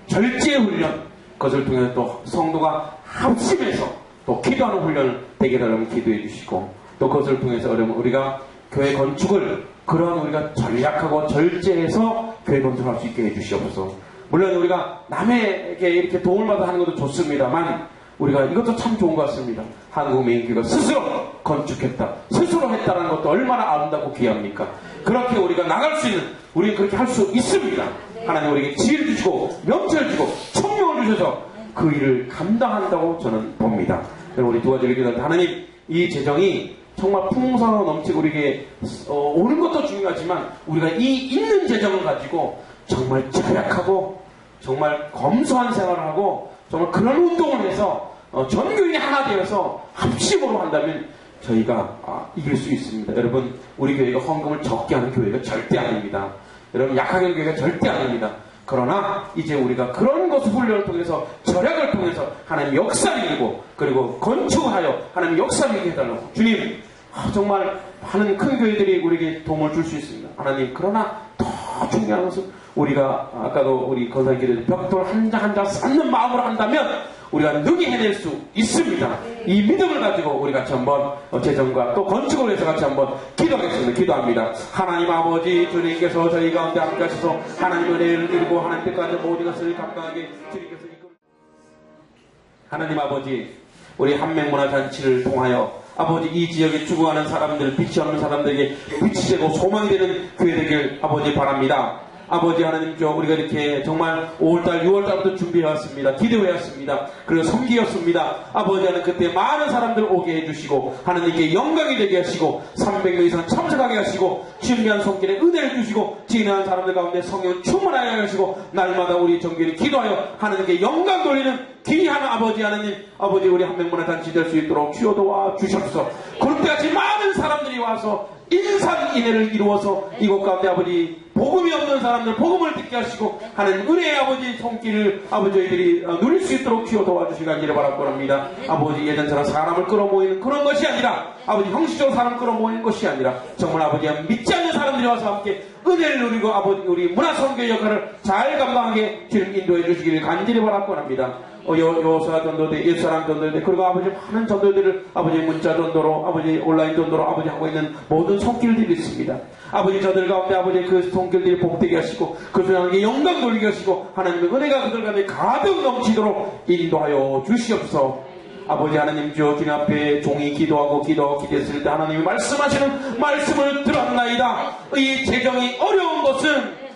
절제의 훈련 그것을 통해서 또 성도가 합심해서 또 기도하는 훈련을 되게 달라면 기도해 주시고 또 그것을 통해서 여러분 우리가 교회 건축을 그러한 우리가 전략하고 절제해서 교회 건축할 수 있게 해주시옵소서. 물론 우리가 남에게 이렇게 도움을 받아 하는 것도 좋습니다만 우리가 이것도 참 좋은 것 같습니다. 한국민교회가 스스로 건축했다, 스스로 했다는 것도 얼마나 아름답고 귀합니까? 그렇게 우리가 나갈 수 있는, 우리는 그렇게 할 수 있습니다. 하나님 우리에게 지혜를 주시고 명철을 주고 총명을 주셔서 그 일을 감당한다고 저는 봅니다. 그럼 우리 두 가지를 기도할 때 하나님 이 재정이 정말 풍성하고 넘치고 우리에게 오는 것도 중요하지만 우리가 이 있는 재정을 가지고 정말 절약하고 정말 검소한 생활을 하고 정말 그런 운동을 해서 전 교인이 하나 되어서 합심으로 한다면 저희가 이길 수 있습니다. 여러분 우리 교회가 헌금을 적게 하는 교회가 절대 아닙니다. 여러분 약하게 하는 교회가 절대 아닙니다. 그러나 이제 우리가 그런 것을 훈련을 통해서 절약을 통해서 하나님 역사를 이루고 그리고 건축하여 하나님 역사를 이루게 해달라고 주님 정말 많은 큰 교회들이 우리에게 도움을 줄 수 있습니다. 하나님 그러나 더 중요한 것은 우리가 아까도 우리 건사님께서 벽돌 한 장 한 장 쌓는 마음으로 한다면 우리가 능히 해낼 수 있습니다. 이 믿음을 가지고 우리 같이 한번 재정과 또 건축을 위해서 같이 한번 기도하겠습니다. 기도합니다. 하나님 아버지 주님께서 저희 가운데 함께 하셔서 하나님 은혜를 이루고 하나님 뜻까지 모든 것을 감당하게 주님께서 이끌어 하나님 아버지 우리 한명문화 잔치를 통하여 아버지 이 지역에 죽어가는 사람들, 빛이 없는 사람들에게 빛이 되고 소망이 되는 교회 되길 아버지 바랍니다. 아버지 하나님 우리가 이렇게 정말 5월달 6월달부터 준비해왔습니다. 기도해왔습니다. 그리고 섬기었습니다. 아버지 하나님 그때 많은 사람들 오게 해주시고 하나님께 영광이 되게 하시고 300명 이상 참석하게 하시고 준비한 손길에 은혜를 주시고 진행한 사람들 가운데 성령 충만하게 하시고 날마다 우리 정교히 기도하여 하나님께 영광 돌리는 귀한 아버지 하나님, 아버지 우리 한명문화 단체 될 수 있도록 주여 도와 주시옵소서. 그때같이 많은 사람들이 와서 인산인해를 이루어서 이곳 가운데 아버지 복음이 없는 사람들 복음을 듣게 하시고 하는 은혜의 아버지 손길을 아버지 저희들이 누릴 수 있도록 주여 도와주시기를 바라고 합니다. 아버지 예전처럼 사람을 끌어모이는 그런 것이 아니라 아버지 형식적으로 사람 끌어모이는 것이 아니라 정말 아버지 믿지 않는 사람들이 와서 함께 은혜를 누리고 아버지 우리 문화선교의 역할을 잘 감당하게 주님 인도해 주시기를 간절히 바라고 합니다. 요사 전도대, 옛사람 전도대, 그리고 아버지 많은 전도들을 아버지 문자 전도로, 아버지 온라인 전도로 아버지 하고 있는 모든 손길들이 있습니다. 아버지 저들 가운데 아버지 그 손길들이 복되게 하시고, 그들 하나님께 영광 돌리게 하시고, 하나님의 은혜가 그들 가운데 가득 넘치도록 인도하여 주시옵소서. 아버지 하나님 주님 앞에 종이 기도했을 때 하나님이 말씀하시는 말씀을 들었나이다. 이 재정이 어려운 것은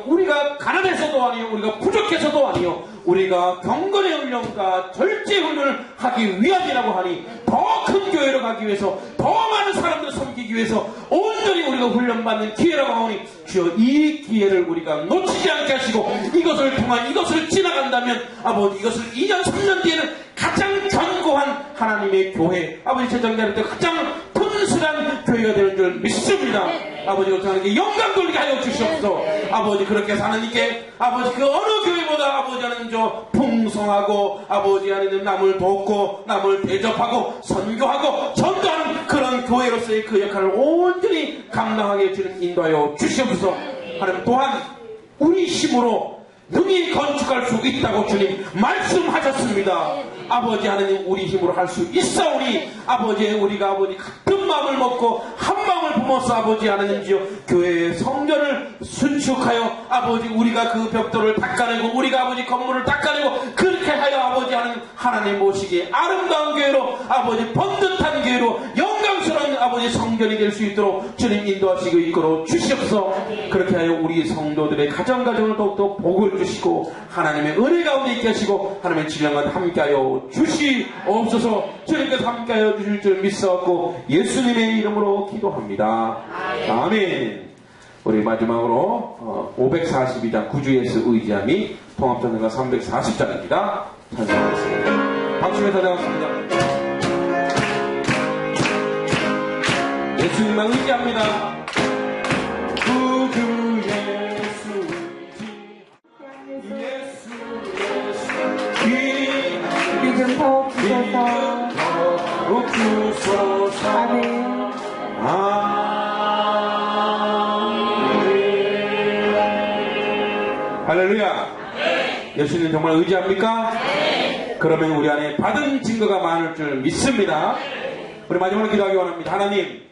우리가 가난해서도 아니요, 우리가 부족해서도 아니요, 우리가 경건의 훈련과 절제 훈련을 하기 위함이라고 하니 더 큰 교회로 가기 위해서 더 많은 사람들을 섬기기 위해서 온전히 우리가 훈련받는 기회라고 하니 주여 이 기회를 우리가 놓치지 않게 하시고 이것을 지나간다면 아버지 이것을 2년 3년 뒤에는 가장 견고한 하나님의 교회 아버지 제정자를 때 가장 튼실한 교회가 되는 줄 믿습니다. 아버지 하나님께 영광 돌리게 하여 주시옵소서. 아버지 그렇게 해서 하나님께 아버지 그 어느 교회보다 아버지 하나님 풍성하고 아버지 하나님 남을 돕고 남을 대접하고 선교하고 전도하는 그런 교회로서의 그 역할을 온전히 감당하게 주는 인도하여 주시옵소서. 하나님 또한 우리 힘으로 능히 건축할 수 있다고 주님 말씀하셨습니다. 아버지 하나님 우리 힘으로 할 수 있사오니 아버지 우리가 아버지 같은 마음을 먹고 한 마음을 품어서 아버지 하나님지요 교회의 성전을 수축하여 아버지 우리가 그 벽돌을 닦아내고 우리가 아버지 건물을 닦아내고 그렇게 하여 아버지 하나님 모시기에 아름다운 교회로 아버지 번듯한 교회로 영광스러운 아버지 성전이 될 수 있도록 주님 인도하시고 이끌어 주시옵소서. 그렇게 하여 우리 성도들의 가정을 더욱더 복을 주시고 하나님의 은혜 가운데 있게 하시고 하나님의 질량과 함께하여 주시옵소서. 주님께서 함께하여 주실 줄 믿사옵고 예수님의 이름으로 기도합니다. 아멘. 우리 마지막으로 542장 구주예수 의지함이 통합전도가 340장입니다. 찬송하겠습니다. 박수를 찾아왔습니다. 예수님만 의지합니다. 구주 예수 믿음 더욱 주소서. 아멘. 할렐루야. 예수님 정말 의지합니까? 그러면 우리 안에 받은 증거가 많을 줄 믿습니다. 우리 마지막으로 기도하기 원합니다. 하나님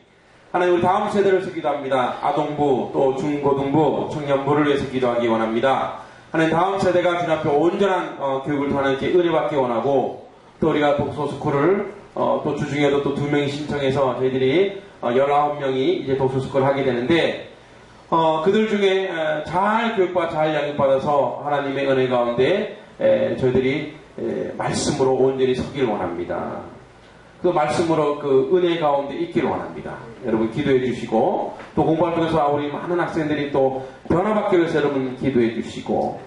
우리 다음 세대를 위해서 기도합니다. 아동부 또 중고등부 청년부를 위해서 기도하기 원합니다. 하나님 다음 세대가 주님 앞에 온전한 교육을 통해 이렇게 은혜받기 원하고 또 우리가 독서스쿨을 또 주중에도 또 2명이 신청해서 저희들이 19명이 이제 독서스쿨을 하게 되는데 그들 중에 잘 교육받아 잘 양육받아서 하나님의 은혜 가운데 저희들이 말씀으로 온전히 서기를 원합니다. 그 말씀으로 그 은혜 가운데 있기를 원합니다. 여러분 기도해 주시고 또 공부할 통해서 우리 많은 학생들이 또 변화받기 위해서 여러분 기도해 주시고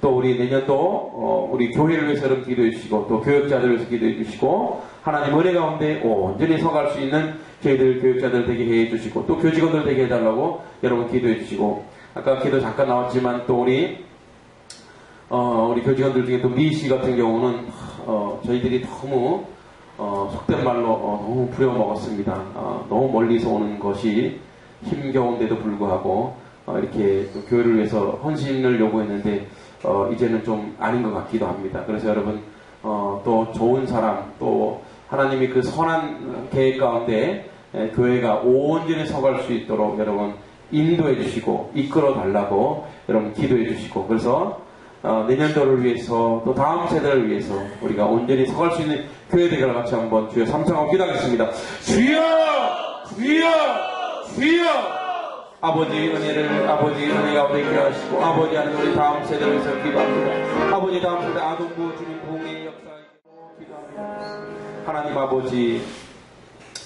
또 우리 내년도 우리 교회를 위해서 여러분 기도해 주시고 또 교육자들을 위해서 기도해 주시고 하나님 은혜 가운데 온전히 서갈 수 있는 저희들 교육자들 되게 해 주시고 또 교직원들 되게 해달라고 여러분 기도해 주시고 아까 기도 잠깐 나왔지만 또 우리 교직원들 중에 또 미희 같은 경우는 저희들이 너무 속된 말로 너무 부려먹었습니다. 너무 멀리서 오는 것이 힘겨운데도 불구하고 이렇게 또 교회를 위해서 헌신을 요구했는데 이제는 좀 아닌 것 같기도 합니다. 그래서 여러분 또 좋은 사람 또 하나님이 그 선한 계획 가운데 교회가 온전히 서갈 수 있도록 여러분 인도해 주시고 이끌어 달라고 여러분 기도해 주시고 그래서 내년도를 위해서 또 다음 세대를 위해서 우리가 온전히 서갈 수 있는 교회 되기를 같이 한번 주여 삼창하고 기도하겠습니다. 주여! 주여! 주여! 아버지 은혜를 아버지 은혜 가운데 있게 하시고 아버지 하는 우리 다음 세대를 위해서 기도합니다. 아버지 다음 세대 아동부 주님 부흥의 역사에 기도합니다. 하나님 아버지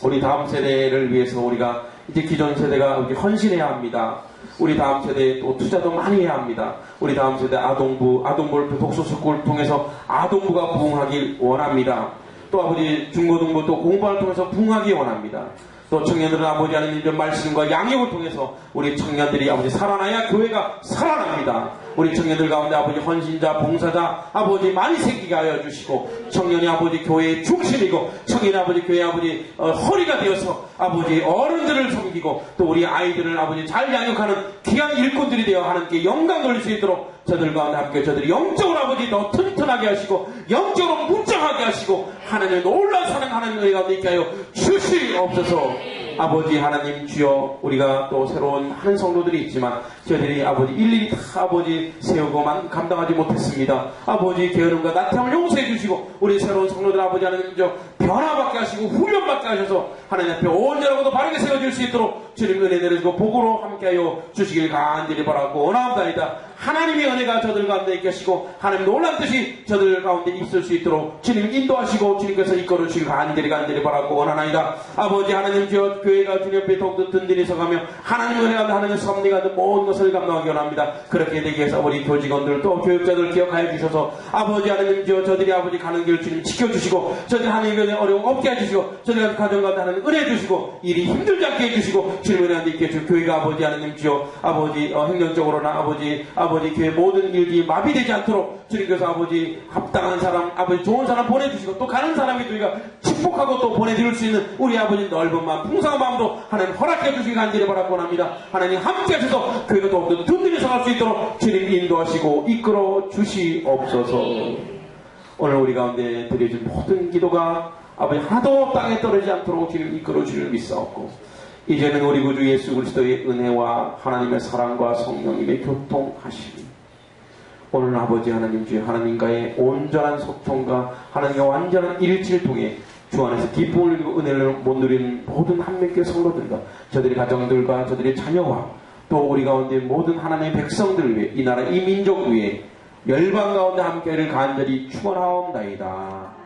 우리 다음 세대를 위해서 우리가 이제 기존 세대가 헌신해야 합니다. 우리 다음 세대에 또 투자도 많이 해야 합니다. 우리 다음 세대 아동부를 독서스쿨을 통해서 아동부가 부흥하길 원합니다. 또 아버지 중고등부 또 공부를 통해서 부흥하기 원합니다. 또 청년들은 아버지 하나님 이런 말씀과 양육을 통해서 우리 청년들이 아버지 살아나야 교회가 살아납니다. 우리 청년들 가운데 아버지 헌신자, 봉사자 아버지 많이 생기게 하여 주시고 청년이 아버지 교회의 중심이고 청년이 아버지 교회 아버지 허리가 되어서 아버지 어른들을 섬기고 또 우리 아이들을 아버지 잘 양육하는 귀한 일꾼들이 되어 하나님께 영광 돌릴 수 있도록 저들 가운데 함께 저들이 영적으로 아버지 더 튼튼하게 하시고 영적으로 무장하게 하시고 하나님의 놀라운 사랑 하나님 은혜 가운데 있게 하여 주시옵소서. 아버지 하나님 주여 우리가 또 새로운 한 성도들이 있지만 저희들이 아버지 일일이 다 아버지 세우고만 감당하지 못했습니다. 아버지 게으름과 나태함을 용서해 주시고 우리 새로운 성도들 아버지 하나님 저 변화받게 하시고 훈련받게 하셔서 하나님 앞에 온전하고도 바르게 세워질 수 있도록 주님 은혜 내려주고 복으로 함께하여 주시길 간절히 바라고 원하옵나이다. 하나님의 은혜가 저들 가운데 있게 하시고 하나님 놀란 뜻이 저들 가운데 있을 수 있도록 주님 인도하시고 주님께서 이끌어 주시길 간절히 바라고 원하나이다. 아버지 하나님 주여 교회가 주님 옆에 더욱더 든든히 서가며 하나님 은혜가 하나님의 섭리가 모든 것을 감당하기 원합니다. 그렇게 되기 위해서 우리 교직원들 또 교육자들 기억하여 주셔서 아버지 하나님 주여 저들이 아버지 가는 길 주님 지켜주시고 저들 하나님의 어려움 없게 해주시고 저들 가정 가운데 하나님 은혜 주시고 일이 힘들지 않게 해주시고 주님 은혜 있게 해주시고 교회가 아버지 하나님 주여 아버지 행정적으로나 아버지 교회 모든 일이 마비되지 않도록 주님께서 아버지 합당한 사람 아버지 좋은 사람 보내주시고 또 가는 사람이 저희가 축복하고 또 보내드릴 수 있는 우리 아버지 넓은 마음 풍성한 마음도 하나님 허락해 주시기 간절히 바라고 합니다. 하나님 함께 하셔서 교회가 더욱더 든든히 서갈 수 있도록 주님 인도하시고 이끌어 주시옵소서. 오늘 우리 가운데 드려진 모든 기도가 아버지 하나도 땅에 떨어지지 않도록 주님 이끌어 주시길 믿사옵고 이제는 우리 구주 예수 그리스도의 은혜와 하나님의 사랑과 성령님의 교통하심 오늘 아버지 하나님 주의 하나님과의 온전한 소통과 하나님의 완전한 일치를 통해 주 안에서 기쁨을 누리고 은혜를 못 누리는 모든 한명교회 성도들과 저들의 가정들과 저들의 자녀와 또 우리 가운데 모든 하나님의 백성들을 위해 이 나라 이 민족 위에 열방 가운데 함께를 간절히 축원하옵나이다.